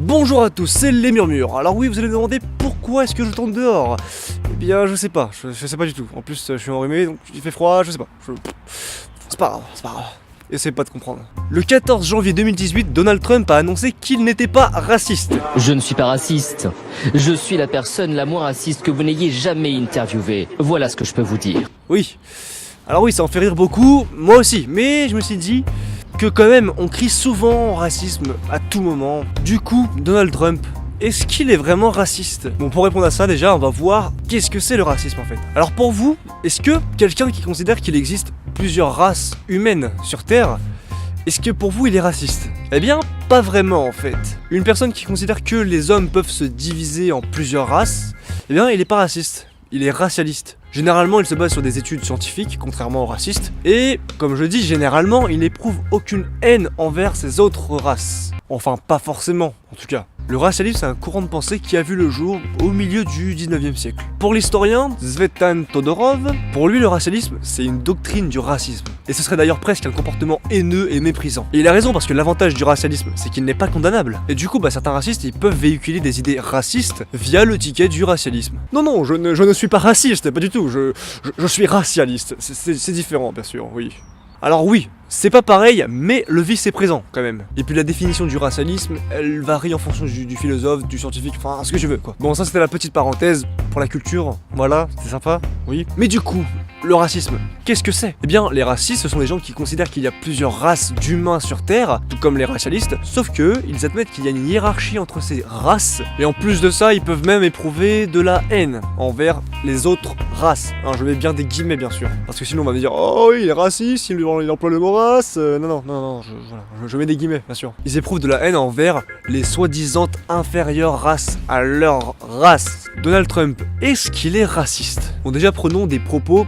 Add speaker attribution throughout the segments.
Speaker 1: Bonjour à tous, c'est les Murmures. Alors oui, vous allez me demander pourquoi est-ce que je tourne dehors. Eh bien, je sais pas, je sais pas du tout. En plus, je suis enrhumé, donc il fait froid, je sais pas. C'est pas grave, c'est pas grave. Essayez pas de comprendre. Le 14 janvier 2018, Donald Trump a annoncé qu'il n'était pas raciste.
Speaker 2: Je ne suis pas raciste. Je suis la personne la moins raciste que vous n'ayez jamais interviewée. Voilà ce que je peux vous dire.
Speaker 1: Oui. Alors oui, ça en fait rire beaucoup, moi aussi. Mais je me suis dit que quand même, on crie souvent racisme à tout moment. Du coup, Donald Trump, est-ce qu'il est vraiment raciste? Bon, pour répondre à ça, déjà, on va voir qu'est-ce que c'est le racisme en fait. Alors pour vous, est-ce que quelqu'un qui considère qu'il existe plusieurs races humaines sur Terre, est-ce que pour vous il est raciste? Eh bien, pas vraiment en fait. Une personne qui considère que les hommes peuvent se diviser en plusieurs races, eh bien il est pas raciste, il est racialiste. Généralement, il se base sur des études scientifiques, contrairement aux racistes, et, comme je dis, généralement, il n'éprouve aucune haine envers ces autres races. Enfin, pas forcément, en tout cas. Le racialisme, c'est un courant de pensée qui a vu le jour au milieu du 19e siècle. Pour l'historien Tzvetan Todorov, pour lui, le racialisme, c'est une doctrine du racisme. Et ce serait d'ailleurs presque un comportement haineux et méprisant. Et il a raison, parce que l'avantage du racialisme, c'est qu'il n'est pas condamnable. Et du coup, certains racistes, ils peuvent véhiculer des idées racistes via le ticket du racialisme. Non, je ne suis pas raciste, pas du tout, je suis racialiste. C'est différent, bien sûr, oui. Alors oui, c'est pas pareil, mais le vice est présent quand même. Et puis la définition du racialisme, elle varie en fonction du philosophe, du scientifique, enfin ce que je veux quoi. Bon, ça c'était la petite parenthèse pour la culture, voilà, c'est sympa, oui. Mais du coup, le racisme, qu'est-ce que c'est? Eh bien, les racistes, ce sont des gens qui considèrent qu'il y a plusieurs races d'humains sur Terre, tout comme les racialistes, sauf que ils admettent qu'il y a une hiérarchie entre ces races, et en plus de ça, ils peuvent même éprouver de la haine envers les autres races. Hein, je mets bien des guillemets bien sûr, parce que sinon on va me dire oh il est raciste, il emploie le mot race, non, je mets des guillemets bien sûr. Ils éprouvent de la haine envers les soi-disant inférieures races à leur race. Donald Trump, est-ce qu'il est raciste? Bon déjà prenons des propos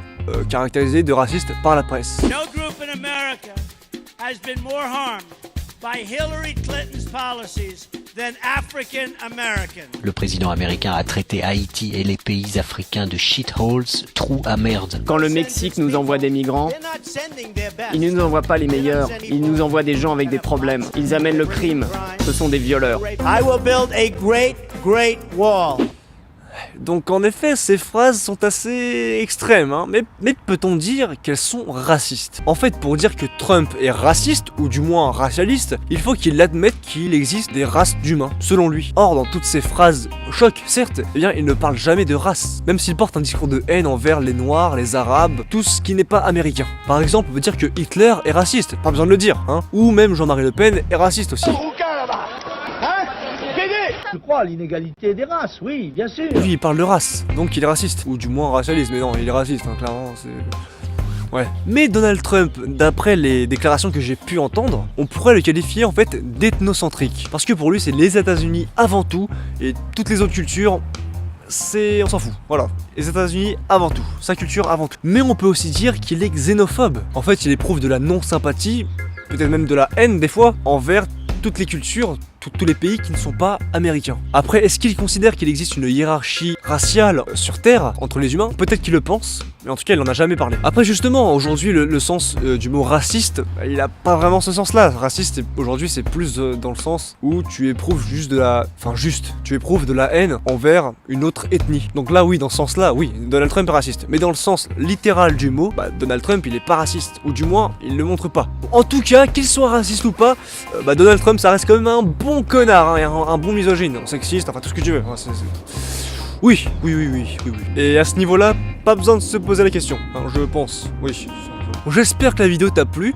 Speaker 1: caractérisés de racistes par la presse.
Speaker 3: No group in America has been more harmed by Hillary Clinton's policies than African Americans.
Speaker 4: Le président américain a traité Haïti et les pays africains de shitholes, trous à merde.
Speaker 5: Quand le Mexique nous envoie des migrants, ils ne nous envoient pas les meilleurs, ils nous envoient des gens avec des problèmes. Ils amènent le crime, ce sont des violeurs.
Speaker 3: I will build a great wall.
Speaker 1: Donc en effet, ces phrases sont assez extrêmes, hein, mais peut-on dire qu'elles sont racistes? En fait, pour dire que Trump est raciste, ou du moins racialiste, il faut qu'il admette qu'il existe des races d'humains, selon lui. Or, dans toutes ces phrases choc, certes, eh bien, il ne parle jamais de race, même s'il porte un discours de haine envers les Noirs, les Arabes, tout ce qui n'est pas américain. Par exemple, on peut dire que Hitler est raciste, pas besoin de le dire, hein, ou même Jean-Marie Le Pen est raciste aussi.
Speaker 6: Je crois à l'inégalité des races, oui, bien sûr.
Speaker 1: Lui, il parle de race, donc il est raciste. Ou du moins racialiste, mais non, il est raciste, hein, clairement, c'est... Ouais. Mais Donald Trump, d'après les déclarations que j'ai pu entendre, on pourrait le qualifier en fait d'ethnocentrique. Parce que pour lui, c'est les États-Unis avant tout, et toutes les autres cultures... on s'en fout, voilà. Les États-Unis avant tout, sa culture avant tout. Mais on peut aussi dire qu'il est xénophobe. En fait, il éprouve de la non-sympathie, peut-être même de la haine des fois, envers toutes les cultures, tous les pays qui ne sont pas américains. Après, est-ce qu'il considère qu'il existe une hiérarchie raciale sur Terre entre les humains? Peut-être qu'il le pense, mais en tout cas il en a jamais parlé. Après justement, aujourd'hui le sens du mot raciste, il a pas vraiment ce sens-là. Raciste aujourd'hui c'est plus dans le sens où tu éprouves juste de la... Enfin tu éprouves de la haine envers une autre ethnie. Donc là oui, dans ce sens-là, oui, Donald Trump est raciste. Mais dans le sens littéral du mot, Donald Trump il est pas raciste. Ou du moins, il le montre pas. En tout cas, qu'il soit raciste ou pas, Donald Trump ça reste quand même un bon connard, hein, un bon misogyne, sexiste, enfin tout ce que tu veux. Oui. Et à ce niveau-là, pas besoin de se poser la question, hein, je pense, oui. Bon, j'espère que la vidéo t'a plu,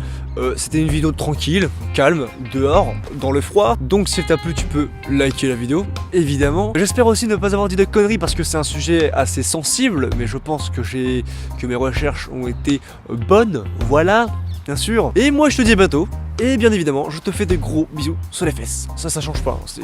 Speaker 1: c'était une vidéo tranquille, calme, dehors, dans le froid, donc si elle t'a plu tu peux liker la vidéo, évidemment. J'espère aussi ne pas avoir dit de conneries parce que c'est un sujet assez sensible, mais je pense que mes recherches ont été bonnes, voilà, bien sûr. Et moi je te dis à bientôt, et bien évidemment je te fais des gros bisous sur les fesses, ça change pas, hein, c'est...